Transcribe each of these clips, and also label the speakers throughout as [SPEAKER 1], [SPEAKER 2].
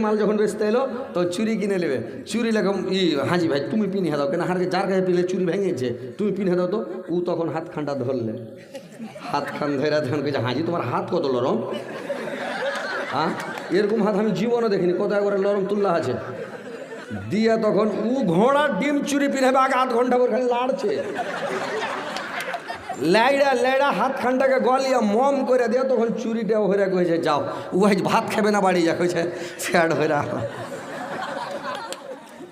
[SPEAKER 1] মাল যখন বেচতে এলো তো চুরি কিনে নেবে, চুরি লেখা হাজি ভাই তুমি পিনে দাও, কেন হারকে যার কাছে পিলে চুরি ভেঙেছে তুমি পিনে দাও তো। ও তখন হাত খানটা ধরলে, হাত খান ধরে তখন কেছে হাজি তোমার হাত কত লরম, হ্যাঁ এরকম হাত আমি জীবনে দেখিনি, কোথায় করে লরম তুল্লা আছে দিয়া। তখন ও ঘোড়ার ডিম চুরি পিনাবে আগে 8 ঘন্টা পর খালি লাড়ছে, লেড়া লেড়া হাত খানটাকে গলিয়া মম করে দিয়ে তখন চুরিটা হইরা কইছে যাও, ও ভাত খাবে না বাড়ি যা, কইছে ফ্যাট হইরা।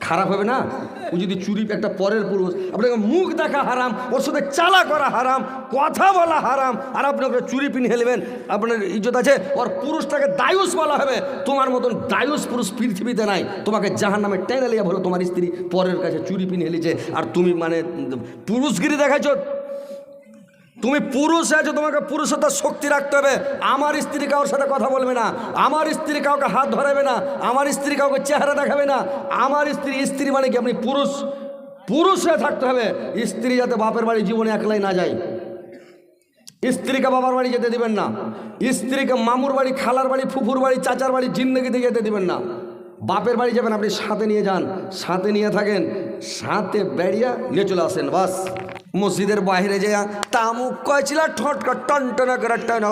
[SPEAKER 1] খারাপ হবে না? ও যদি চুরি একটা পরের পুরুষ, আপনাকে মুখ দেখা হারাম, ওর সাথে চালা করা হারাম, কথা বলা হারাম, আর আপনি ওকে চুরি পিনিয়ে নেবেন, আপনার ইজ্জত আছে। ওর পুরুষটাকে দায়ুস বলা হবে, তোমার মতন দায়ুস পুরুষ পৃথিবীতে নাই। তোমাকে জাহান্নামে টেনে লিয়া বলো তোমার স্ত্রী পরের কাছে চুরি পিনিয়ে লিছে, আর তুমি মানে পুরুষগিরি দেখাইছ। তুমি পুরুষ আছো, তোমাকে পুরুষতার শক্তি রাখতে হবে। আমার স্ত্রী কারোর সাথে কথা বলবে না, আমার স্ত্রী কাউকে হাত ধরাবে না, আমার স্ত্রী কাউকে চেহারা দেখাবে না। আমার স্ত্রী মানে কি আপনি পুরুষ, পুরুষ হয়ে থাকতে হবে। স্ত্রী যাতে বাপের বাড়ি জীবনে একলাই না যায়, স্ত্রীকে বাবার বাড়ি যেতে দিবেন না, স্ত্রীকে মামুর বাড়ি, খালার বাড়ি, ফুফুর বাড়ি, চাচার বাড়ি জিন্দগিতে যেতে দিবেন না। বাপের বাড়ি যাবেন আপনি সাথে নিয়ে যান, সাথে নিয়ে থাকেন, সাথে বেড়িয়া নিয়ে চলে আসেন বাস। মসজিদের বাইরে যে তামুক কয়েছিল ঠটকা টনটনা করে টানা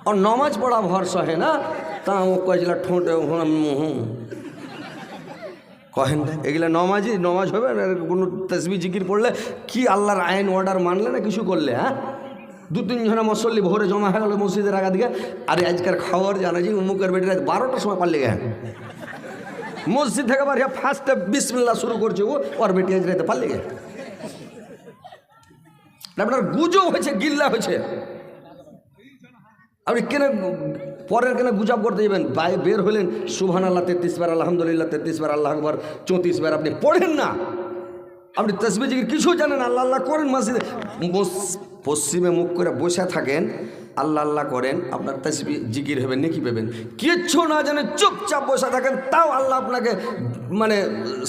[SPEAKER 1] আর নমাজ পড়া ভরসা হে না, তামুক কয়েছিল ঠোঁট কহেন এগুলা নমাজ হবে না। কোনো তসবিহ জিকির পড়লে কি আল্লাহর আইন অর্ডার মানলে না কিছু করলে, হ্যাঁ 2-3 জনা মুসল্লি ভোরে জমা হয়ে গেল মসজিদের আগা দিকে। আরে আজকাল খাওয়ার জানা যে মুখের বেটিরা 12টার সময় পারলে গেছে মসজিদ থেকে বাড়িয়া ফার্স্টে বিসমিল্লাহ শুরু করছে, ওর বেটি আজ রাতে পারলে গেছে। আপনার গুজব হয়েছে, গিল্লা হয়েছে, আপনি কেন পরের কেন গুজব করতে যাবেন? বাইরে বের হলেন সুবহানাল্লাহ 33 বার, আলহামদুলিল্লাহ 33 বার, আল্লাহ আকবার 34 বার, আপনি পড়েন না, আপনি তাসবিহ জিকির কিছু জানেন, আল্লাহ আল্লাহ করেন মসজিদে, পশ্চিমে মুখ করে বসে থাকেন, আল্লাহ আল্লাহ করেন, আপনার তাসবিহ জিকির হবে, নেকি পাবেন। কিচ্ছু না জানে চুপচাপ বসে থাকেন, তাও আল্লাহ আপনাকে মানে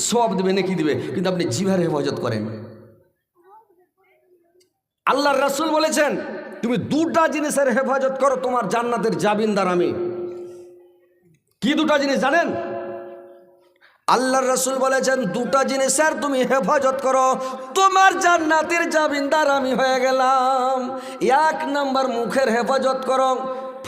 [SPEAKER 1] সওয়াব দিবে, নেকি দিবে। কিন্তু আপনি জিভার হেফাজত করেন। আল্লাহর রাসূল বলেছেন তুমি 2টা জিনিসের হেফাজত করো, তোমার জান্নাতের জামিনদার আমি। কি 2টা জিনিস জানেন? আল্লাহর রাসূল বলেছেন 2টা জিনিসের তুমি হেফাজত করো, তোমার জান্নাতের জামিনদার আমি হয়ে গেলাম। 1 নাম্বার মুখের হেফাজত করো,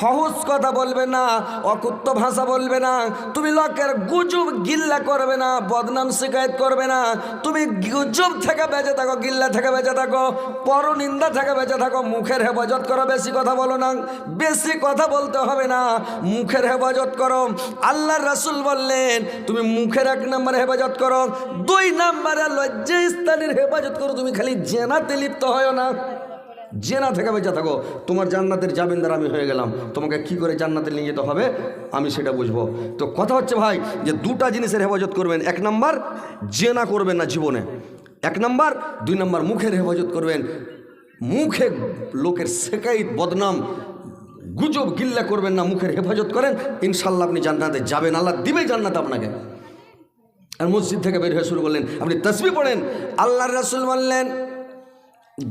[SPEAKER 1] ফহুস কথা বলবে না, অকুত্ত ভাষা বলবে না, তুমি লোকের গুজব গিল্লা করবে না, বদনাম শিকায়ত করবে না। তুমি গুজব থেকে বেঁচে থাকো, গিল্লা থেকে বেঁচে থাকো, পরনিন্দা থেকে বেঁচে থাকো। মুখের হেফাজত করো, বেশি কথা বলো না, বেশি কথা বলতে হবে না, মুখের হেফাজত করো। আল্লাহর রাসূল বললেন তুমি মুখের 1 নম্বরে হেফাজত করো, 2 নম্বরে লজ্জাস্থানের হেফাজত করো। তুমি খালি জেনাতে লিপ্ত হয় না, জেনা থেকে বেঁচে থাকো, তোমার জান্নাতের জামিনদার আমি হয়ে গেলাম। তোমাকে কি করে জান্নাতে নিয়ে যেতে হবে আমি সেটা বুঝবো। তো কথা হচ্ছে ভাই যে 2টা জিনিসের হেফাজত করবেন। 1 নম্বর জেনা করবেন না জীবনে, 1 নম্বর। 2 নম্বর মুখের হেফাজত করবেন, মুখে লোকের শেকায়ত বদনাম গুজব গিল্লা করবেন না, মুখের হেফাজত করেন, ইনশাল্লাহ আপনি জান্নাতে যাবেন, আল্লাহ দিবে জান্নাত আপনাকে। আর মসজিদ থেকে বের হয়ে শুরু করলেন, আপনি তাসবিহ পড়েন। আল্লাহর রাসূল বললেন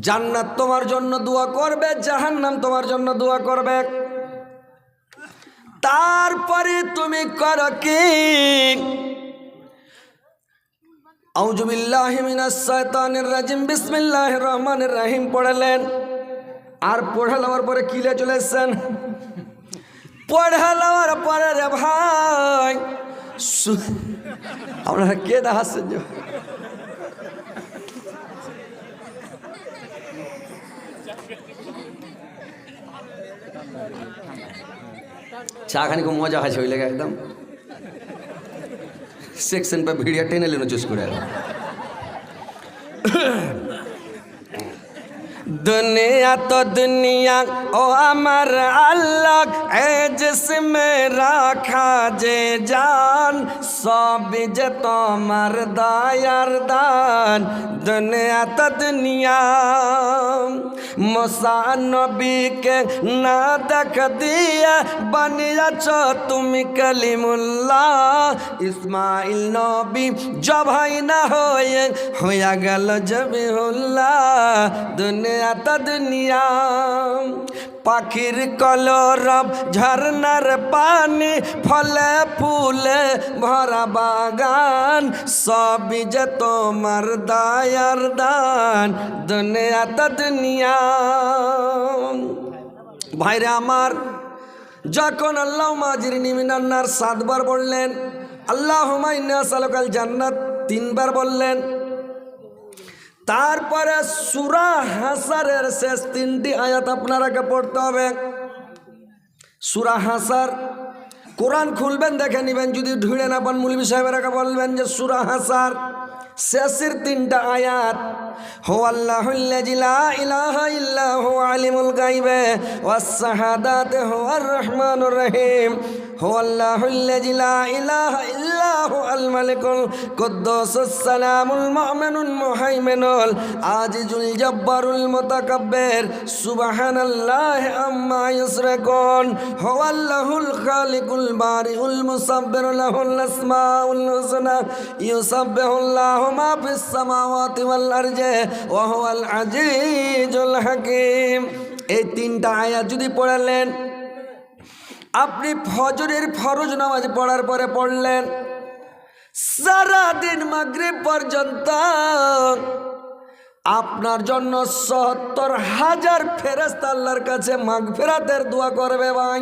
[SPEAKER 1] জান্নাত তোমার জন্য দোয়া করবে, জাহান্নাম তোমার জন্য দোয়া করবে। তারপরে তুমি করো কি? আউযু বিল্লাহি মিনাশ শাইতানির রাজিম, বিসমিল্লাহির রহমানির রহিম পড়লেন। আর পড়ে লওয়ার পরে কিলে চলে এসেছেন, পড়ে লওয়ার পরে রে ভাই আপনারা কে হাসছেন? চা খানি খুব মজা আছে, ওই লেগে একদম সেকশন পে ভিডিও টেনে লেনো চুজ করে। दुनिया तो दुनिया ओ अमर अल्लाह ए जिसमें राखा जे जान सब जे तोमर दायर दान। दुनिया तो दुनिया मूसा नबी के ना देख दिया बनिया चो तुम कलीमुल्लाह। इस्माइल नबी जब है ना होया गल जबीहुल्लाह। दुनिया तो दुनिया পাখির কলরব, ঝর্ণার পানি, ফলে ফুলে ভরা বাগান, সবই যে তোমার দায়ার দান, দুনিয়া তো দুনিয়া। ভাইরে আমার, যখন আল্লাহ মাজিরিনি মিনান নার 7 বার বললেন, আল্লাহুম্মা ইন্নী আসআলুকাল জান্নাত 3 বার বললেন, তারপরে সূরা হাসারের শেষ 3টি আয়াত আপনারাকে পড়তে হবে। সূরা হাসার কোরআন খুলবেন, দেখে নেবেন, যদি ঢুঁড়ে না পান মৌলভী সাহেবেরাকে বলবেন যে সূরা হাসার শেষের 3টা আয়াত, হুয়াল্লাহুল্লাযী লা ইলাহা ইল্লা হুয়া আলিমুল গায়বি ওয়াস শাহাদাতি হুয়ার রহমানুর রহিম, হুয়াল্লাহুল্লাযী লা ইলাহা ইল্লা হুয়াল মালিকুল কুদ্দুসুস সালামুল মুমিনুল মুহাইমিনুল আজিজুল জব্বারুল মুতাকাব্বির, সুবহানাল্লাহি আম্মা ইউশরিকুন, হুয়াল্লাহুল খালিকুল বারিউল মুসাব্বিরু লাহুল আসমাউল হুসনা, ইউসাব্বিহুল্লাহু মা ফিস সামাওয়াতি ওয়াল আরজি ওয়া হুয়াল আজিজুল হাকীম। এই 3টা আয়াত যদি পড়লেন, আপনি ফজরের ফরজ নামাজ পড়ার পরে পড়লেন, সারাদিন মাগরিব পর্যন্ত আপনার জন্য ৭০,০০০ ফেরেশতা আল্লাহর কাছে মাগফিরাতের দোয়া করবে। ভাই,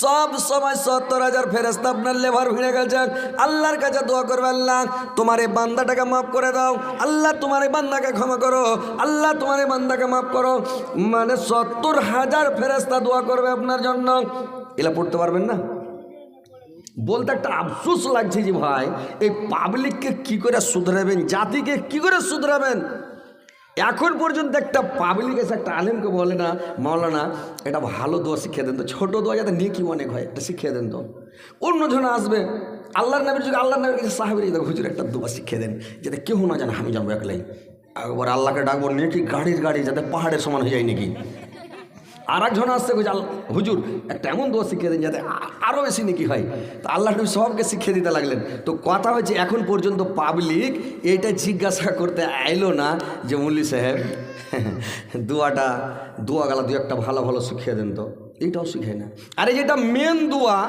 [SPEAKER 1] সব সময় ৭০,০০০ ফেরেশতা আপনার লেভার ভিড়ে গেছে, আল্লাহর কাছে দোয়া করবে, আল্লাহ তোমার এই বান্দাটাকে মাফ করে দাও, আল্লাহ তোমার এই বান্দাকে ক্ষমা করো, আল্লাহ তোমার এই বান্দাকে মাফ করো। মানে ৭০,০০০ ফেরেশতা দোয়া করবে আপনার জন্য। এলা পড়তে পারবেন না? বলতে একটা আফসোস লাগছে যে ভাই, এই পাবলিককে কি করে শুধরাবেন, জাতিকে কি করে শুধরাবেন। এখন পর্যন্ত একটা পাবলিক এসে একটা আলেমকে বলে না, মাওলানা এটা ভালো দোয়া শিখিয়ে দেন তো, ছোটো দোয়া যাতে নেকি অনেক হয়, এটা শিখিয়ে দেন তো। অন্যজন আসবে, আল্লাহর নবীর যুগে আল্লাহর নবীর কাছে সাহাবীরা দেখো, হুজুর একটা দোয়া শিখিয়ে দেন যাতে কেউ না জানে, আমি জানবো একলাই। একবার আল্লাহকে ডাকবো, নেকি গাড়ির গাড়ি যাতে পাহাড়ের সমান হয়ে যায় নাকি। আর একজন আসছে, হুজুর একটা এমন দোয়া শিখিয়ে দেন যাতে আরও বেশি নাকি হয়। তো আল্লাহ নবী সবকে শিখিয়ে দিতে লাগলেন। তো কথা হচ্ছে, এখন পর্যন্ত পাবলিক এইটা জিজ্ঞাসা করতে আইলো না যে মৌলভী সাহেব দোয়া গালা 2-1টা ভালো ভালো শিখিয়ে দেন তো, এইটাও শিখায় না। আরে যেটা মেন দোয়া,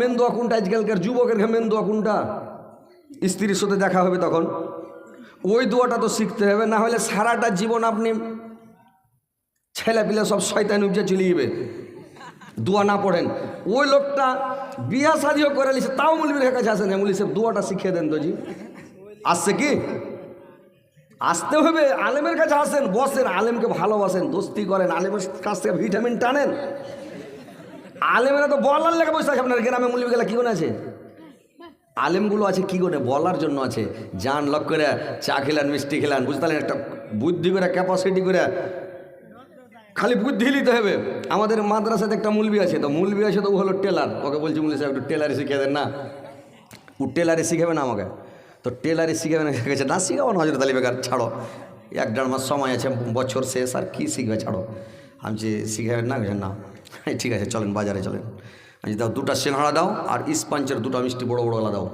[SPEAKER 1] মেন দোয়া কোনটা? আজকালকার যুবকের মেন দোয়া কোনটা? স্ত্রীর সাথে দেখা হবে তখন ওই দোয়াটা তো শিখতে হবে, না হলে সারাটা জীবন আপনি ছেলে পিলে সব শয়তান উপজে চলে যাবে। দোয়া না পড়েন। ওই লোকটা বিয়া শাদিও করে নিছে, তাও মৌলভীর কাছে আসে না, মৌলভী সাহেব দোয়াটা শিখিয়ে দেন তো জি। আসছে কি? আসতে হবে, আলেমের কাছে আসেন, বসেন, আলেমকে ভালোবাসেন, দোস্তি করেন, আলেমের কাছ থেকে ভিটামিন টানেন। আলেমেরা তো বলার লেগে বসে আছে। আপনার গ্রামে মৌলভী গেলা কি করে আছে? আলেমগুলো আছে কি করে? বলার জন্য আছে। যান লক করে চা খেলেন, মিষ্টি খেলেন, বুঝতে পারলেন, একটা বুদ্ধি করে, ক্যাপাসিটি করে, খালি বুদ্ধি নিতে হবে। আমাদের মাদ্রাসাতে একটা মৌলভী আছে, তো মৌলভী আছে তো ও হলো টেলার। ওকে বলছি, মৌলভী সাহেব একটু টেলারি শিখিয়ে দেন না। ও টেলারি শিখাবে না আমাকে, তো টেলারি শিখাবে না, শিখেছে না, শিখাবো না হজরত আলী বেকার, ছাড়ো 1-1.5 মাস সময় আছে, বছর শেষ, আর কি শিখবে, ছাড়ো। আমি যে শিখাবেন না, না ঠিক আছে চলেন বাজারে চলেন। আমি দাও 2টা সিংহাড়া দাও, আর ইস্পাঞ্চের 2টা মিষ্টি বড় বড়ওয়ালা দাও,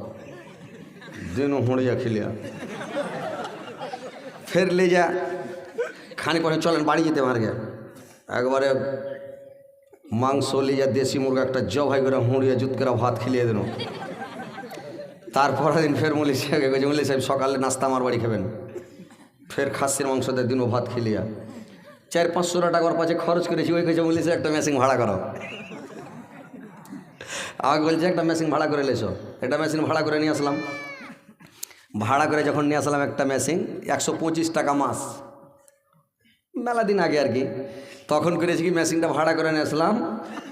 [SPEAKER 1] দিনও হড়িয়া খেলিয়া ফের লে যা খানি পরে চলেন বাড়ি যেতে মার্গে। একবারে মাংস লিয়া দেশি মুরগা একটা জবাই করে হুঁড়িয়ে জুত করে ভাত খেলিয়ে দিল। তারপরের দিন ফের মৌলভী সাহেবকে গেছে, মৌলভী সাহেব সকালে নাস্তা আমার বাড়ি খাবেন। ফের খাসির মাংস দিয়ে দিনও ভাত খেলিয়া 400-500 টাকার পাশে খরচ করেছি। ওই কেছে মৌলভী সাহেব একটা মেশিন ভাড়া করো। আমাকে বলছে একটা মেশিন ভাড়া করে লেছো। একটা মেশিন ভাড়া করে নিয়ে আসলাম। ভাড়া করে যখন নিয়ে আসলাম একটা মেশিন, 125 টাকা মাস, মেলা দিন আগে আর কি। তখন করেছি কি, মেশিনটা ভাড়া করে নিয়ে আসলাম।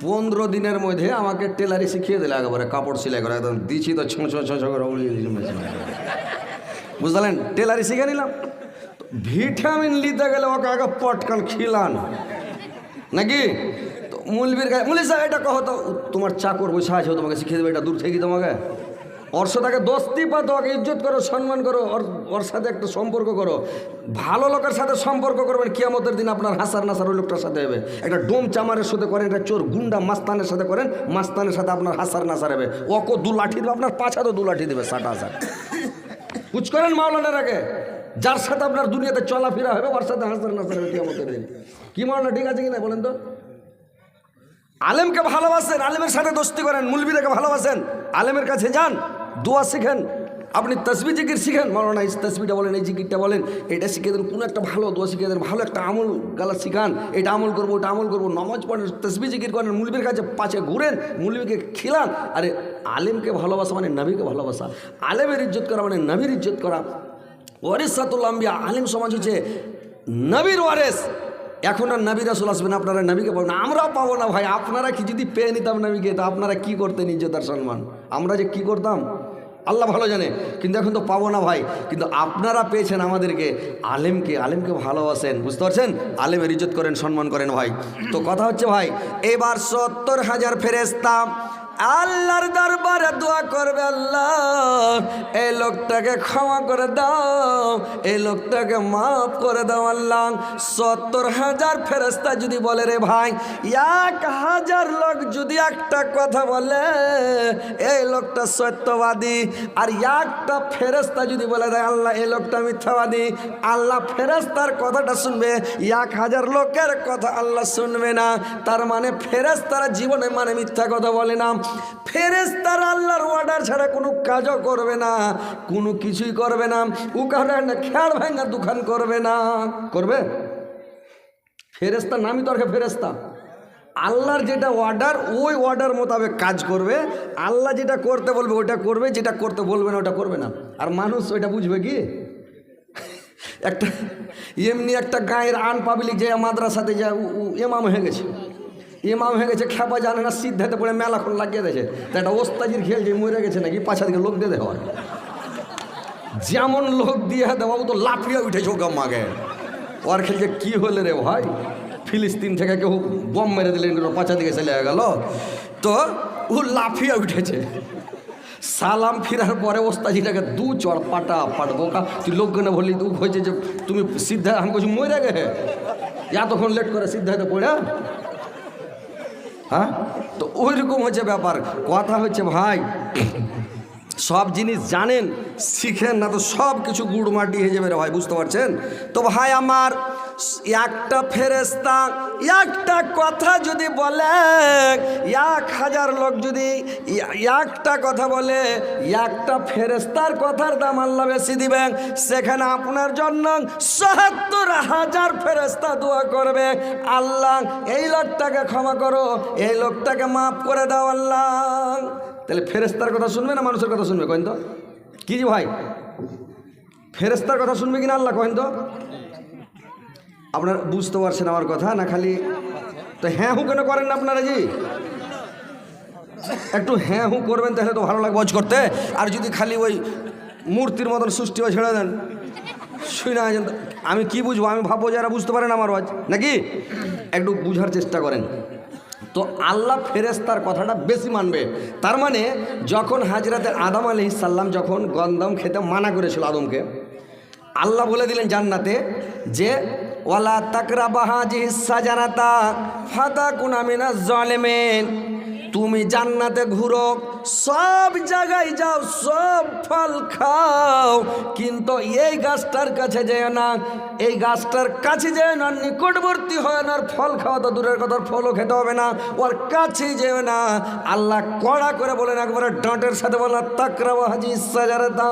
[SPEAKER 1] 15 দিনের মধ্যে আমাকে টেলারি শিখিয়ে দিলে, একেবারে কাপড় সেলাই করে একদম দিচ্ছি তো ছো করে উড়িয়ে দিয়েছি মেশিন। বুঝলেন, টেলারি শিখে নিলাম। ভিটামিন নিতে গেলে ওকে আগে পটকান খিলান নাকি। তো মৌলভীর গায়ে, মৌলভী সাহেব এটা কহ তো, তোমার চাকর বসে আছে, তোমাকে শিখিয়ে দেবে, এটা দূর থেকে তোমাকে। ওর সাথে দোস্তি পাতো, ওকে ইজ্জত করো, সম্মান করো, ওর সাথে একটা সম্পর্ক করো। ভালো লোকের সাথে সম্পর্ক করবেন, কিয়ামতের দিন আপনার হাসার নাসার ওই লোকটার সাথে হবে। একটা ডোম চামারের সাথে করেন, একটা চোর গুন্ডা মাস্তানের সাথে করেন, মাস্তানের সাথে আপনার হাসার নাসার হবে। ওকে 2 লাঠি দেবে, আপনার পাছা তো 2 লাঠি দেবে, 60,000 কুচ করেন মাওলানার আগে। যার সাথে আপনার দুনিয়াতে চলাফেরা হবে ওর সাথে হাসর নাসর হবে কিয়ামতের দিন। কি মনে ঠিক আছে কিনা বলেন তো? আলেমকে ভালোবাসেন, আলেমের সাথে দোস্তি করেন, মুলবিদেরকে ভালোবাসেন, আলেমের কাছে যান, দোয়া শিখেন, আপনি তসবি জিকির শিখেন, মাওলানা এই তসবিটা বলেন, এই জিকিরটা বলেন, এটা শিখে দেন, কোনো একটা ভালো দোয়া শিখে দেন, ভালো একটা আমল গালা শিখান, এটা আমল করবো, ওটা আমল করবো, নমাজ পড়েন, তসবি জিকির করেন, মুলবির কাছে পাশে ঘুরেন, মুলবিকে খিলান। আরে আলেমকে ভালোবাসা মানে নবীকে ভালোবাসা, আলেমের ইজ্জত করা মানে নবীর ইজ্জত করা। ওয়ারিসাতুল আম্বিয়া, আলেম সমাজ হচ্ছে নবীর ওয়ারেস। এখন আর নবী রাসূল আসবেন, আপনারা নবীকে পাবেন না, আমরাও পাবো না ভাই। আপনারা কি যদি পেয়ে নিতাম নবীকে, তা আপনারা কি করতেন ইজ্জত আর সম্মান, আমরা যে কি করতাম আল্লাহ ভালো জানে। কিন্তু এখন তো পাবো না ভাই, কিন্তু আপনারা পেয়েছেন আমাদেরকে, আলেমকে, আলেমকে ভালোবাসেন, বুঝতে পারছেন, আলেমের ইজ্জত করেন, সম্মান করেন ভাই। তো কথা হচ্ছে ভাই, এবার 70,000 ফেরেশতা আল্লাহর দরবারে দোয়া করবে, আল্লাহ এই লোকটাকে ক্ষমা করে দাও, এই লোকটাকে মাফ করে দাও আল্লাহ। 70,000 ফেরেশতা যদি বলে রে ভাই, 1,000 লোক যদি একটা কথা বলে এই লোকটা সত্যবাদী, আর একটা ফেরেশতা যদি বলে দেয় আল্লাহ এই লোকটা মিথ্যাবাদী, আল্লাহ ফেরেশতার কথাটা শুনবে, 1,000 লোকের কথা আল্লাহ শুনবে না। তার মানে ফেরেশতারা জীবনে মানে মিথ্যা কথা বলে না, ফেরেশতারা আল্লাহর অর্ডার ছাড়া কোনো কাজও করবে না, কোনো কিছুই করবে না, উকানে খেয়াল ভাঙা দোকান করবে না। করবে? ফেরেশতা নামই তর্কে ফেরেশতা, আল্লাহর যেটা অর্ডার ওই অর্ডার মোতাবেক কাজ করবে, আল্লাহ যেটা করতে বলবে ওটা করবে, যেটা করতে বলবে না ওটা করবে না। আর মানুষ ওইটা বুঝবে কি? একটা এমনি একটা গায়ের আন পাবলিক যে মাদ্রাসাতে যায় ইমাম হয়ে গেছে, ইমাম হয়ে গেছে, খেপা জানে না, সিদ্ধাতে পড়ে মেলাখন লাগিয়ে দিয়েছে, তা একটা ওস্তাজির খেল যে মরে গেছে নাকি, পাছা দিকে লোক দিয়ে দেওয়া, যেমন লোক দিয়ে দেওয়া ও তো লাফিয়ে উঠেছে ও গাম্মাকে। ওর খেলছে কি হলে রে ভাই, ফিলিস্তিন থেকে কেউ বম মেরে দিলেন, পাছা দিকে চলে গেল, তো ও লাফিয়ে উঠেছে। সালাম ফিরার পরে ওস্তাজিটাকে দু চড় পাটা পাটবো কা, তুই লোকজনে বললি দুঃখ হয়েছে যে তুমি সিদ্ধা, আমি কিছু মরে গে এতক্ষণ লেট করে সিদ্ধাতে পড়ে। হ্যাঁ, তো ওই রকম হচ্ছে ব্যাপার। কথা হচ্ছে ভাই, সব জিনিস জানেন শিখেন না তো সব কিছু গুড় মাটি হয়ে যাবে রে ভাই, বুঝতে পারছেন তো ভাই আমার। একটা ফেরেশতা একটা কথা যদি বলে, 1,000 লোক যদি একটা কথা বলে, একটা ফেরেশতার কথার দাম আল্লাহ বেশি দিবেন। সেখানে আপনার জন্য 70,000 ফেরেশতা দোয়া করবে, আল্লাহ এই লোকটাকে ক্ষমা করো, এই লোকটাকে মাফ করে দাও আল্লাহ। তাহলে ফেরেশতার কথা শুনবে না মানুষের কথা শুনবে? কহেন তো কি জি ভাই, ফেরেশতার কথা শুনবে কিনা আল্লাহ? কহেন তো, আপনারা বুঝতে পারছেন আমার কথা না? খালি তো হ্যাঁ হু কেন করেন না আপনারা জি? একটু হ্যাঁ হু করবেন তাহলে তো ভালো লাগবে ওয়াজ করতে। আর যদি খালি ওই মূর্তির মতন সৃষ্টি হয়ে ছেড়ে দেন, শুই না আমি কি বুঝবো? আমি ভাববো যারা বুঝতে পারেন আমার ওয়াজ নাকি, একটু বুঝার চেষ্টা করেন। তো আল্লাহ ফেরেশতার কথাটা বেশি মানবে। তার মানে যখন হাজরাতে আদম আলাইহিস সালাম যখন গন্ধম খেতে মানা করেছিল আদমকে, আল্লাহ বলে দিলেন জান্নাতে যে ওয়ালা তাকরাবা হাযিহিস সাজারাতা ফাতাকুনা মিনাজ জালিমিন, তুমি জান্নাতে ঘুরো, সব জায়গায় যাও, সব ফল খাও, কিন্তু এই গাছটার কাছে যেও না, এই গাছটার কাছে যেও না, নিকটবর্তী হয় না, আর ফল খাওয়া তো দূরের কথা, ফলও খেতে হবে না, ওর কাছে যেও না। আল্লাহ কড়া করে বলেন, একবারে ডাঁটের সাথে বলা তাকরাবা হাযিহিস সাজারাতা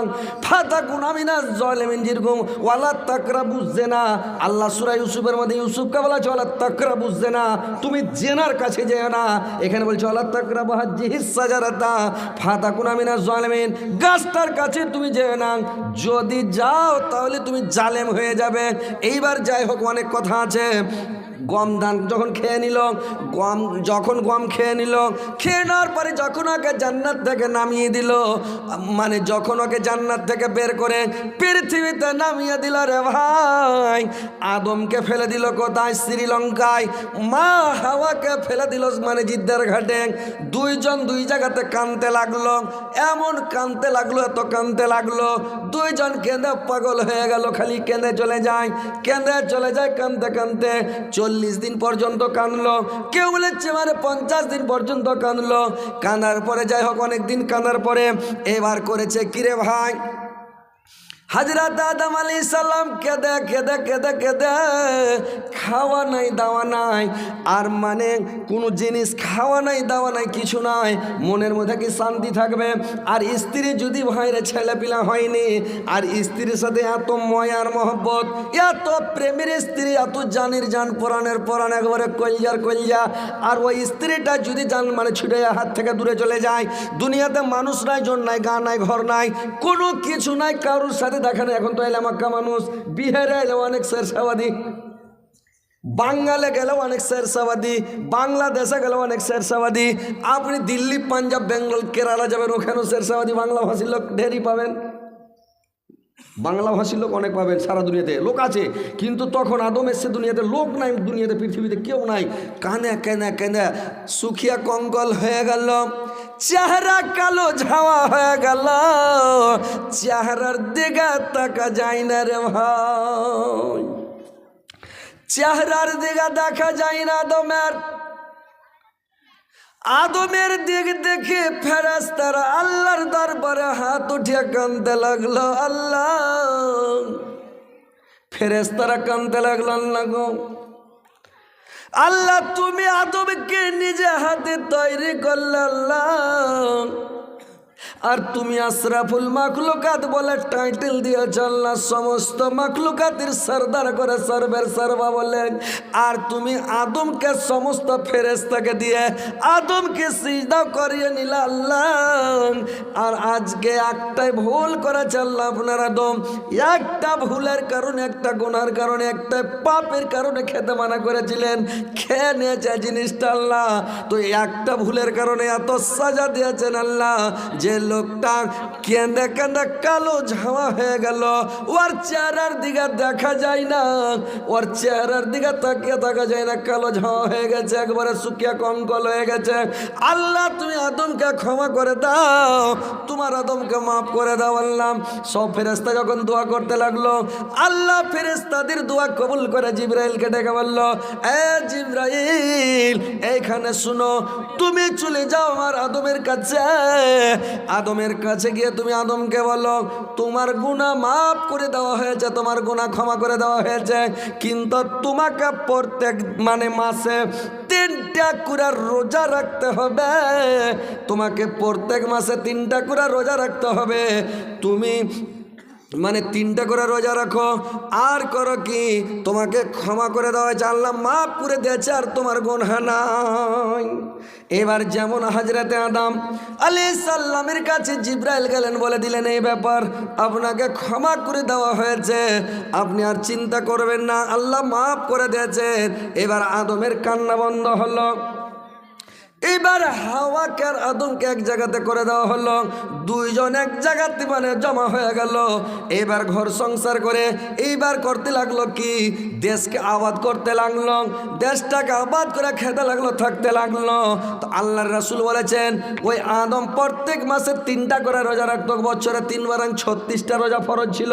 [SPEAKER 1] ফাতাকুনা মিনাজ জালিমিন, যেরকম ওয়ালা তাকরাবু জিনা, আল্লাহ সূরা ইউসুফের মধ্যে ইউসুফকে বলা আছে ওয়ালা তাকরাবু জিনা, তুমি জেনার কাছে যেও না, এখানে বলছে ওয়ালা তাকরাবা হাযিহিস সাজারাতা ফাতাকুনা মিনাজ জালিমিন, গাছটার কাছে তুমি যেও না, যদি যাও তাহলে তুমি জালেম হয়ে যাবে। এইবার যাই হোক, অনেক কথা আছে। গম ধান যখন খেয়ে নিল, গম খেয়ে নিল, খেয়ে নেওয়ার পরে যখন ওকে জান্নাত থেকে নামিয়ে দিল, মানে যখন ওকে জান্নাত থেকে বের করে পৃথিবীতে নামিয়ে দিল রে ভাই, আদমকে ফেলে দিল কোথায়? শ্রীলঙ্কায়। মা হাওয়াকে ফেলে দিল মানে জিদ্দার ঘাটে। দুইজন দুই জায়গাতে কাঁদতে লাগলো, এমন কাঁদতে লাগলো, এত কাঁদতে লাগলো, দুইজন কেঁদে পাগল হয়ে গেল, খালি কেঁদে চলে যায়, কাঁদতে কাঁদতে 40 দিন পর্যন্ত কাঁদলো, কেউ বলেছে মানে 50 দিন পর্যন্ত কাঁদলো। কাঁদার পরে যাই হোক অনেক দিন কাঁদার পরে এবার করেছে কিরে ভাই, হযরত আদম আলাইহিস সালাম কেঁদে কেঁদে কেঁদে কেঁদে খাওয়া নাই দাওয়া নাই, আর মানে কোনো জিনিস খাওয়া নাই দাওয়া নাই কিছু নাই, মনের মধ্যে কি শান্তি থাকবে? আর স্ত্রী যদি ভাইরে ছেলেপিলা হয়নি, আর স্ত্রীর সাথে এত ময়ার মহব্বত, এত প্রেমের স্ত্রী, এত জানের জান, পরাণের পরাণ, একবারে কলজার কলজা, আর ওই স্ত্রীটা যদি জান মানে ছুটে হাত থেকে দূরে চলে যায়, দুনিয়াতে মানুষ নাই, জন নাই, গা নাই, ঘর নাই, কোনো কিছু নাই, কারোর সাথে দেখা নেই। এখন তো এলাম মক্কা মানুষ, বিহারে এলে অনেক শেরশাবাদী, বাঙ্গালে গেলেও অনেক শেরশাবাদী, বাংলাদেশে গেলেও অনেক শেরশাবাদী, আপনি দিল্লি, পাঞ্জাব, বেঙ্গল, কেরালা যাবেন, ওখানেও শেরশাবাদী বাংলা ভাষীর লোক ঢেরই পাবেন। বাংলা ভাষীর লোক অনেক পাবেন, সারা দুনিয়াতে লোক আছে, কিন্তু তখন আদম এসছে দুনিয়াতে, লোক নাই দুনিয়াতে, পৃথিবীতে কেউ নাই। কানে কেনে কেনে সুখিয়া কঙ্কল হয়ে গেল, চেহারা কালো ঝাওয়া হয়ে গেল, চেহারার দিকে তাকা যায় না রে ভাই, চেহারার দিকে দেখা যায় না আদমের দিক দেখে ফেরেশতারা আল্লাহর দরবারে হাত উঠিয়ে কাঁদতে লাগলো। আল্লাহ, ফেরেশতারা কাঁদতে লাগলো, আল্লাহ গো, আল্লাহ তুমি আদমকে নিজে হাতে তৈরি করলে আল্লাহ, আর তুমি আশরাফুল মাখলুকাত বলে টাইটেল দিয়েছ আল্লাহ, সমস্ত মাখলুকাতের সরদার করে সর্বের সর্বা বলেন, আর তুমি আদমকে সমস্ত ফেরেশতাকে দিয়ে আদমকে সিজদা করিয়ে নিলা আল্লাহ। আর আজকে একটাই ভুল করেছে আল্লাহ আপনার আদম, একটা ভুলের কারণে, একটা গুনার কারণে, একটা পাপের কারণে খেতে মানা করেছিলেন, খেয়ে নিয়েছে জিনিসটা আল্লাহ। তো একটা ভুলের কারণে এত সাজা দিয়েছেন আল্লাহ, যে লোকটা কেঁদে কেঁদে কালো ঝাওয়া হয়ে গেল, ওর চেহারার দিকে দেখা যায় না, ওর চেহারার দিকে তাকিয়ে থাকা যায় না, কালো ঝাওয়া হয়ে গেছে, একবারে শুকিয়ে কঙ্কল হয়ে গেছে। আল্লাহ তুমি আদমকে ক্ষমা করে দাও, তোমার আদমকে মাফ করে দাও আল্লাহ। সব ফেরেশতা যখন দোয়া করতে লাগলো, আল্লাহ ফেরেশতাদের দোয়া কবুল করে জিবরাইলকে ডেকে বলল, এ জিবরাইল, এইখানে শুনো, তুমি চলে যাও আমার আদমের কাছে, আদমের কাছে গিয়ে তুমি আদমকে বলো তোমার গুনাহ মাফ করে দেওয়া হয়েছে, তোমার গুনাহ ক্ষমা করে দেওয়া হয়েছে, কিন্তু তোমাকে প্রত্যেক মানে মাসে 3টা করে রোজা রাখতে হবে, তোমাকে প্রত্যেক মাসে 3টা করে রোজা রাখতে হবে, তুমি মানে 3টা করে রোজা রাখো, আর করো কি, তোমাকে ক্ষমা করে দেওয়া হয়েছে, আল্লাহ মাফ করে দিয়েছে, আর তোমার গুনাহ নাই। এবার যেমন হযরতে আদম আলাইহিস সালামের কাছে জিবরাইল গেলেন, বলে দিলেন এই ব্যাপার, আপনাকে ক্ষমা করে দেওয়া হয়েছে, আপনি আর চিন্তা করবেন না, আল্লাহ মাফ করে দিয়েছেন। এবার আদমের কান্না বন্ধ হলো। এবার হাওয়াকে আর আদমকে এক জায়গাতে করে দেওয়া হলো, দুইজন এক জায়গাতে মানে জমা হয়ে গেল। এবার ঘর সংসার করে এইবার করতে লাগলো কি, দেশকে আবাদ করতে লাগলো, দেশটাকে আবাদ করে খেতে লাগলো, থাকতে লাগলো। তো আল্লাহর রাসূল বলেছেন, ওই আদম প্রত্যেক মাসে 3টা করে রোজা রাখতো, বছরে 3 বার 36টা রোজা ফরজ ছিল।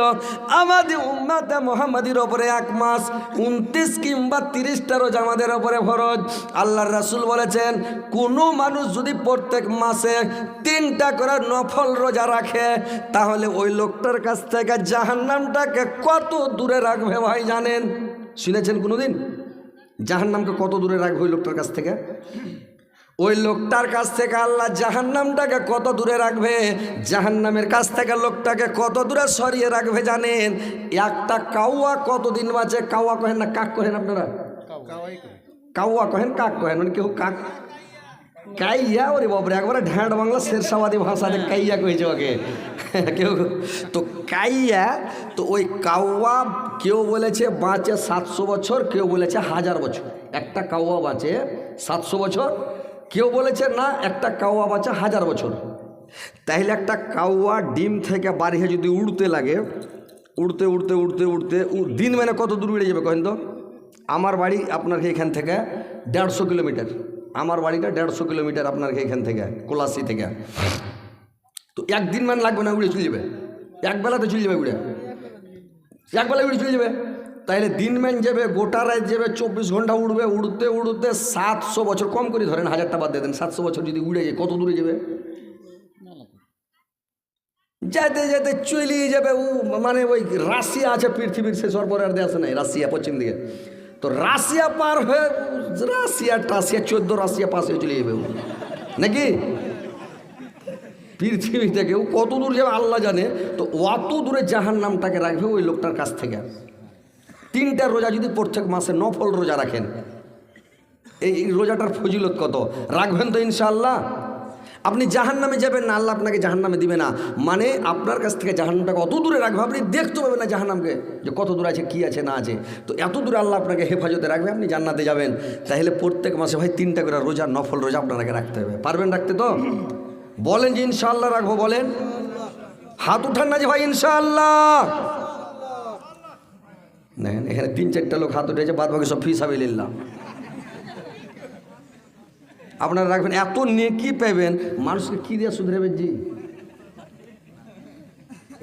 [SPEAKER 1] আমাদের উম্মতে মুহাম্মাদির ওপরে 1 মাস 29 কিংবা 30টা রোজা আমাদের ওপরে ফরজ। আল্লাহর রাসূল বলেছেন, কোনো মানুষ যদি প্রত্যেক মাসে 3টা করে নফল রোজা রাখে, তাহলে ওই লোকটার কাছ থেকে জাহান্নামটাকে কত দূরে রাখবে ভাই জানেন? শুনেছেন কোনোদিন জাহান্নামকে কত দূরে রাখবে ওই লোকটার কাছ থেকে? ওই লোকটার কাছ থেকে আল্লাহ জাহান্নামটাকে কত দূরে রাখবে, জাহান্নামের কাছ থেকে লোকটাকে কত দূরে সরিয়ে রাখবে জানেন? একটা কাউয়া কতদিন বাঁচে? কাউয়া কহেন না কাক কহেন আপনারা? কাউয়া কহেন, কাক কহেন, মানে কেউ কাক কাইয়া, ওরে বাবরে একবারে ঢ্যাঁড় বাংলা শেরশাবাদী ভাষাতে কাইয়া কয়েছে ওকে কেউ। তো কাইয়া, তো ওই কাউয়া কেউ বলেছে বাঁচে 700 বছর, কেউ বলেছে 1000 বছর। একটা কাউয়া বাঁচে 700 বছর, কেউ বলেছে না একটা কাউয়া বাঁচে 1000 বছর। তাহলে একটা কাউয়া ডিম থেকে বাড়িয়ে যদি উড়তে লাগে, উড়তে উড়তে উড়তে উড়তে দিন মানে কত দূর উড়ে যাবে কহেন তো? আমার বাড়ি আপনার এখান থেকে 150 কিলোমিটার, আমার বাড়িটা 150 কিলোমিটার আপনার এখান থেকে, কোলাসি থেকে। তো একদিন মানে লাগবে না, উড়ে চলে যাবে, একবেলাতে চলে যাবে, উড়ে একবেলা উড়ে চলে যাবে। তাইলে দিন ম্যান যাবে, গোটা রাত যাবে, 24 ঘন্টা উড়বে, উড়তে উড়তে 700 বছর, কম করে ধরেন 1000টা বাদ দিয়ে দেন, 700 বছর যদি উড়ে যায় কত দূরে যাবে? যেতে যেতে চলিয়ে যাবে। ও মানে ওই রাশিয়া আছে পৃথিবীর শেষ পরে আর দেশ নাই, রাশিয়া পশ্চিম দিকে। তো রাশিয়া পার হয়ে রাশিয়া 14 রাশিয়া পাশে চলে যাবে ও, নাকি পৃথিবী থেকে ও কত দূর যাবে আল্লাহ জানে। তো অত দূরে জাহান্নামটাকে রাখবে ওই লোকটার কাছ থেকে। 3টা রোজা যদি প্রত্যেক মাসে নফল রোজা রাখেন, এই রোজাটার ফজিলত কত, রাখবেন তো ইনশাআল্লাহ। আপনি জাহান্নামে যাবেন না, আল্লাহ আপনাকে জাহান্নামে দিবে না, মানে আপনার কাছ থেকে জাহান্নামটাকে অত দূরে রাখবে, আপনি দেখতে পাবেন না জাহান্নামকে যে কত দূর আছে, কি আছে না আছে। তো এত দূরে আল্লাহ আপনাকে হেফাজতে রাখবে, আপনি জান্নাতে যাবেন। তাহলে প্রত্যেক মাসে ভাই 3টা করে রোজা, নফল রোজা আপনাকে রাখতে হবে। পারবেন রাখতে? তো বলেন যে ইনশাআল্লাহ রাখবো, বলেন, হাত উঠান না যে ভাই ইনশাআল্লাহ। দেখেন এখানে 3-4টা লোক হাত উঠেছে, বাদ বাকি সব ফি সাবিলিল্লাহ। আপনারা রাখবেন, এত নেকি পাবেন, মানুষকে কি দিয়ে শুধরাবেন জি।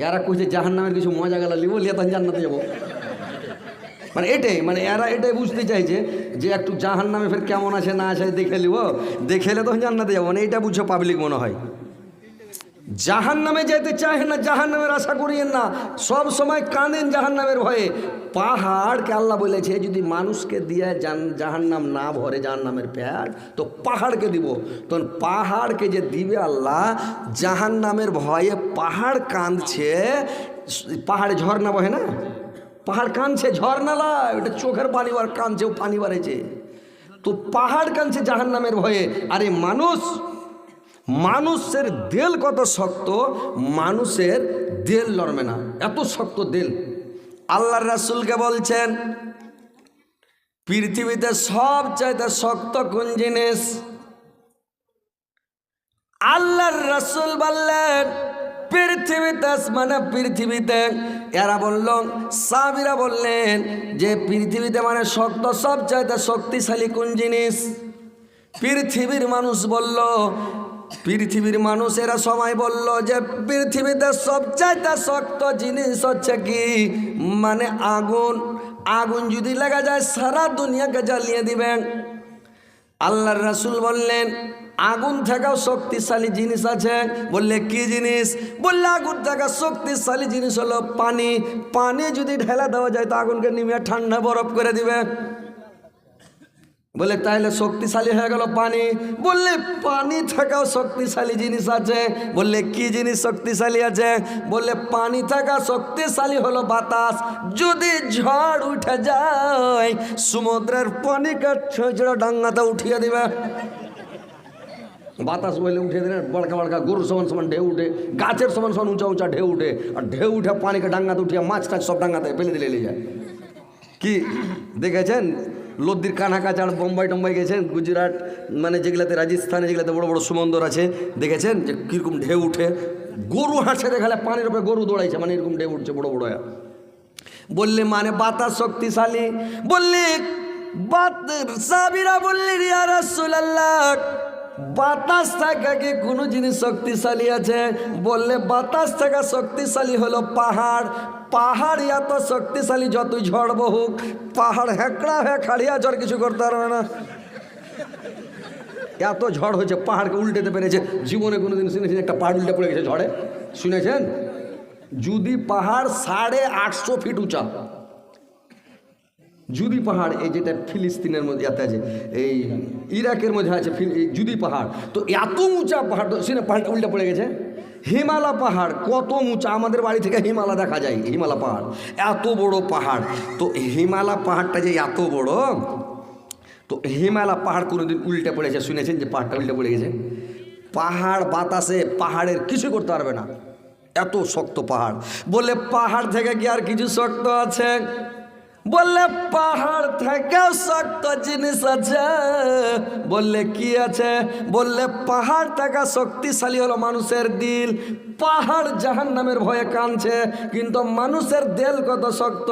[SPEAKER 1] এরা কইছে জাহান্নামের কিছু মজা গেলা লিবো, লিয়ে তখন জান্নাতে যাবো, মানে এটাই, মানে এরা এটাই বুঝতে চাইছে যে একটু জাহান্নামে ফের কেমন আছে না আছে দেখে লিব, দেখেলে তখন জান্নাতে যাবো, মানে এইটা বুঝছো পাবলিক মনে হয়। জাহান্নামে যেতে চায় না, জাহান্নামের আশা করিয়েন না, সব সময় কাঁদেন জাহান্নামের ভয়ে। পাহাড়কে আল্লাহ বলেছে যদি মানুষকে দিয়ে জাহান্নাম না ভরে, জাহান্নামের পেট, তো পাহাড়কে দিব। তখন পাহাড়কে যে দিবে আল্লাহ, জাহান্নামের ভয়ে পাহাড় কাঁদছে। পাহাড়ে ঝর্ণা বহে না, পাহাড় কাঁদছে, ঝর্ণা লা, ওটা চোখের পানি বার কাঁদছে, ও পানি বাড়েছে। তো পাহাড় কাঁদছে জাহান্নামের ভয়ে। আরে মানুষের দিল কত শক্ত, মানুষের দিল লড়বে না, এত শক্ত দিল। আল্লাহর রাসূলকে বলছেন পৃথিবীতে সবচাইতে শক্ত কোন জিনিস? আল্লাহর রাসূল বললেন পৃথিবীতে, মানে পৃথিবীতে। এরা বলল, সাহাবীরা বললেন যে পৃথিবীতে মানে শক্ত, সবচাইতে শক্তিশালী কোন জিনিস? পৃথিবীর মানুষ বলল, পৃথিবীর মানুষেরা সবাই বলল যে পৃথিবীতে সবচাইতে শক্ত জিনিস হচ্ছে কি, মানে আগুন। আগুন যদি লাগা যায় সারা দুনিয়াকে জ্বালিয়ে দিবেন। আল্লাহর রাসূল বললেন আগুন থেকেও শক্তিশালী জিনিস আছে। বললে কি জিনিস? বললে আগুন থেকে শক্তিশালী জিনিস হলো পানি। পানি যদি ঢেলা দেওয়া যায় তো আগুনকে নিমে ঠান্ডা বরফ করে দিবে। বলে তাহলে শক্তিশালী হয়ে গেল পানি। বললে পানি থেকেও শক্তিশালী জিনিস আছে। বললে কি জিনিস শক্তিশালী আছে? বললে পানি থেকে শক্তিশালী হলো বাতাস। যদি ঝড় উঠে যায় সমুদ্রের পানিকে ছেঁচড়ে ডাঙ্গাতে উঠিয়ে দিবে। বাতাস বলে উঠিয়ে দিলে বড়কা বড়কা গরুর সমান সমান ঢেউ উঠে, গাছের সমান সমান উঁচা উঁচা ঢেউ উঠে, আর ঢেউ উঠে পানিকে ডাঙ্গাতে উঠিয়ে মাছ টাছ সব ডাঙ্গাতে ফেলে দিলে নিয়ে যায়। কি দেখেছেন? লদ্দির কানাকাচার বোম্বাই টম্বাই গেছেন, গুজরাট, মানে যেগুলাতে রাজস্থানে যেগুলাতে বড় বড় সমুদ্র আছে, দেখেছেন যে কীরকম ঢেউ উঠে। গরু হাঁটছে দেখালে পানির উপরে গরু দৌড়াইছে, মানে এরকম ঢেউ উঠছে বড় বড়। বললে মানে বাতাস শক্তিশালী। বললে সাহাবীরা বললেন ইয়া রাসূলুল্লাহ বাতাস থেকে কি কোনো জিনিস শক্তিশালী আছে? বললে বাতাস থেকে শক্তিশালী হলো পাহাড়। পাহাড় এত শক্তিশালী যতই ঝড় বহুক, পাহাড় হেঁকড়া হয়ে খাড়িয়া ঝড় কিছু করতে পারবে না। এত ঝড় হয়েছে পাহাড়কে উল্টেতে পেরেছে। জীবনে কোনোদিন শুনেছেন একটা পাহাড় উল্টে পড়ে গেছে ঝড়ে? শুনেছেন? যদি পাহাড় 850 ফিট উঁচা, জুদি পাহাড়, এই যেটা ফিলিস্তিনের মধ্যে আছে, এই ইরাকের মধ্যে আছে জুদি পাহাড়, তো এত উঁচা পাহাড়, শুনে পাহাড়টা উল্টে পড়ে গেছে। হিমালয় পাহাড় কত উঁচা, আমাদের বাড়ি থেকে হিমালয় দেখা যায়। হিমালয় পাহাড় এত বড় পাহাড়। তো হিমালয় পাহাড়টা যে এত বড়, তো হিমালয় পাহাড় কোনোদিন উল্টে পড়েছে? শুনেছেন যে পাহাড়টা উল্টে পড়ে গেছে? পাহাড় বাতাসে পাহাড়ের কিছু করতে পারবে না, এত শক্ত পাহাড়। বলে পাহাড় থেকে কি আর কিছু শক্ত আছে? বললে পাহাড় থেকেও শক্ত জিনিস আছে। বললে কি আছে? বললে পাহাড় থেকে শক্তিশালী হলো মানুষের দিল। পাহাড় জাহান্নামের ভয়ে কাঁদছে, কিন্তু মানুষের দিল কত শক্ত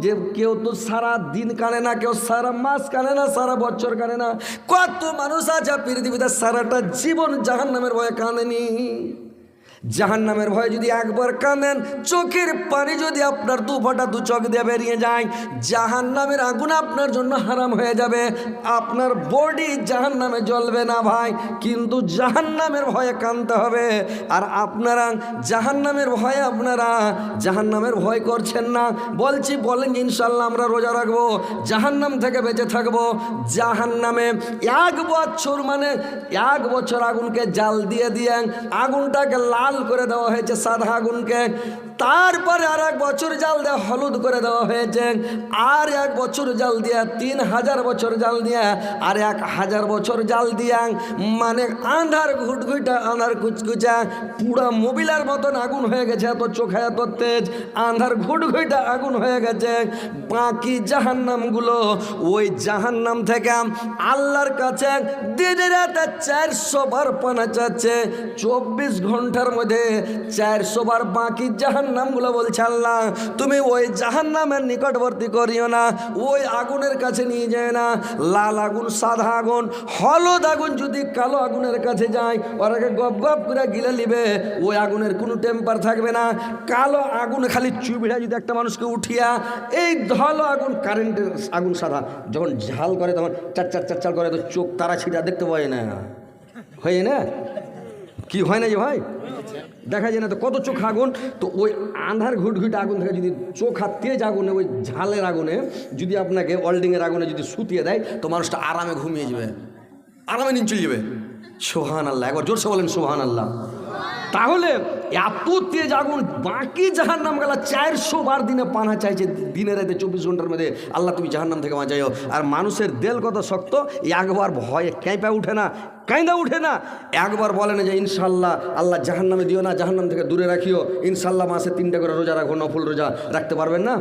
[SPEAKER 1] যে কেউ তো সারা দিন কাঁদে না, কেউ সারা মাস কাঁদে না, সারা বছর কাঁদে না। কত মানুষ আছে পৃথিবীতে সারাটা জীবন জাহান্নামের ভয়ে কাঁদেনি। জাহান্নামের ভয়ে যদি একবার কাঁদেন, চোখের পানি যদি আপনার দু ফোঁটা দু চোখ দিয়ে বেরিয়ে যায়, জাহান্নামের আগুন আপনার জন্য হারাম হয়ে যাবে। আপনার বডি জাহান্নামে জ্বলবে না ভাই, কিন্তু জাহান্নামের ভয়ে কাঁদতে হবে। আর আপনারা জাহান্নামের ভয়ে জাহান্নামের ভয় করছেন না, বলছি বলেন ইনশাল্লাহ আমরা রোজা রাখবো, জাহান্নাম থেকে বেঁচে থাকবো। জাহান্নামে 1 বছর মানে 1 বছর আগুনকে জাল দিয়ে দিয়ে আগুনটাকে লাল করে দেওয়া হয়েছে, সাদা আগুনকে। তারপরে আর 1 বছর জাল দিয়ে হলুদ করে দেওয়া হয়েছে, আর 1 বছর জাল দিয়া 3000 বছর জাল দিয়া, আর 1000 বছর জাল দিয়া, মানে আন্ধার ঘুটঘুটা আন্ধার কুচকুচা পুরা মোবিলার মতন আগুন হয়ে গেছে, এত চোখা এত তেজ, আন্ধার ঘুটঘুটা আগুন হয়ে গেছে। বাকি জাহান্নামগুলো ওই জাহান্নাম থেকে আল্লাহর কাছে দিনে রাতে 400 বার পানা চাচ্ছে। 24 ঘন্টার মধ্যে 400 বার বাকি জাহান্নামগুলো বলছে, আল্লাহ তুমি ওই জাহান্নামের নিকটবর্তী করিও না, ওই আগুনের কাছে নিয়ে যায় না। লাল আগুন, সাদা আগুন, হলুদ আগুন যদি কালো আগুনের কাছে যায়, ওরাকে গপ গপ করে গিলে নিবে, ওই আগুনের কোনো টেম্পার থাকবে না। কালো আগুন খালি চুবিড়া যদি একটা মানুষকে উঠিয়া, এই ধলো আগুন কারেন্টের আগুন সাদা যখন ঝাল করে তখন চার চার চার চার করে, তো চোখ তারা ছিটা দেখতে পায় না, হয় না? কি হয় না যে ভাই, দেখা যায় না? তো কত চোখ আগুন। তো ওই আন্ধার ঘুটঘুট আগুন থেকে যদি চোখ হাত তেজ আগুনে, ওই ঝালের আগুনে যদি আপনাকে ওয়েল্ডিংয়ের আগুনে যদি শুতিয়ে দেয়, তো মানুষটা আরামে ঘুমিয়ে যাবে, আরামে নিন চলে যাবে। সুবহান আল্লাহ, একবার জোরসে বলেন সুবহান আল্লাহ। তাহলে এত তেজ আগুন, বাকি জাহান্নাম গেলা 400 বার দিনে পানা চাইছে, দিনে রাতে 24 ঘন্টার মধ্যে, আল্লাহ তুমি জাহান্নাম থেকে বাঁচাইও। আর মানুষের দেল কত শক্ত, একবার ভয়ে ক্যাঁপা উঠে না, কাঁদা উঠে না, একবার বলে না যে ইনশাল্লাহ আল্লাহ জাহান্নামে দিও না, জাহান্নাম থেকে দূরে রাখিও, ইনশাল্লাহ মাসে 3টা করে রোজা রাখো, নফল রোজা রাখতে পারবেন না?